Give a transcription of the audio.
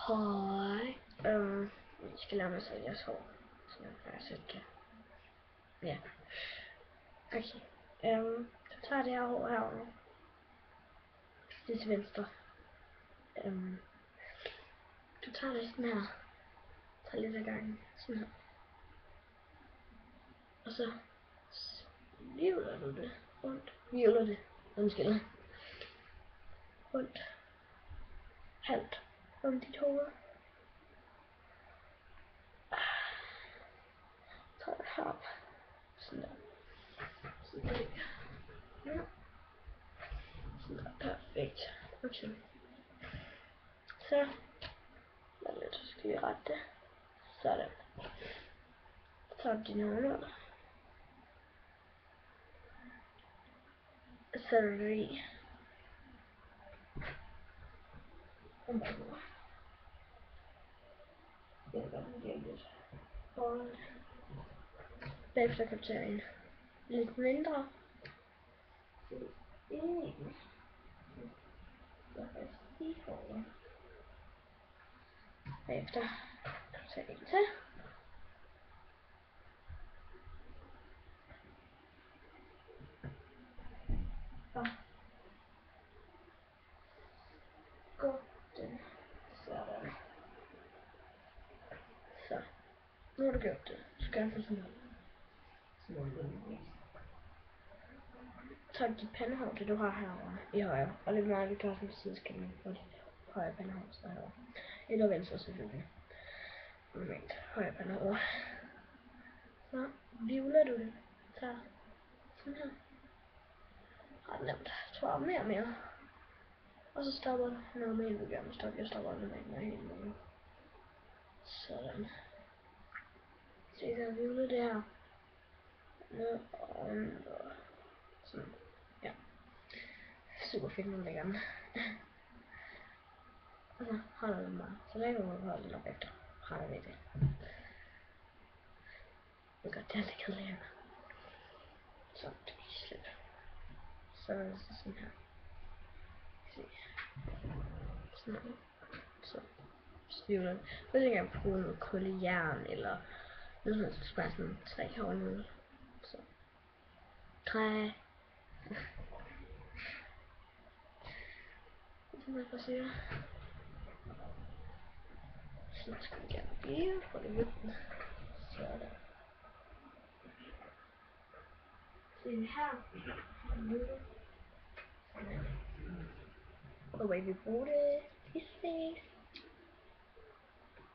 Hej. Vi skal lave noget jeres hår. Så jeg har sætte det. Ja. Okay. Så tager det her hår herovre. Det til venstre. Du tager det sådan her. Tager lidt ad gangen. Sådan her. Og så hvirvler du det rundt. Hvirvler det. Undskyld. Rundt. Halvt om dit hoved. Tager det herop. Sådan der. Sådan der. Ja. Sådan der. Perfekt. Okay. Så. Lad lidt. Så skal vi rette det. Sådan. Så tager du dine håndrør. Så sætter du det i. Og bagefter kan du tage en lidt mindre. Bagefter kan du tage en til. Og gå den. Sådan. Så. Nu har du gjort det. Så skal jeg få sådan noget. Så dit pandehår, det du har herovre i højre. Og lidt meget, vi kan også en sideskældning for dit højre pandehår, så herovre. Eller venstre selvfølgelig. Normalt højre pandehår. Så hvirvler du det. Så sådan her. Ret nemt. Tror jeg mere og mere. Og så stopper du normalt, vil gerne stoppe. Jeg stopper normalt med helt meget. Sådan. Så jeg kan hvirvle det her. Ned og sådan. Ja. Super fedt, nu lægger den. Og så holder den bare. Så længe du holder den op efter. Retter vi det. Det er godt, det er lidt kedeligt. Så det er slet. Så er det sådan her. Se. Sådan her. Så stivler den. Så tænker jeg på noget kuljern eller noget som smager sådan træ herovre. Så. Træ. Det må jeg bare sige. Så skal vi gerne blive for det vippen. Sådan. Den her. Og hvad vi bruger det.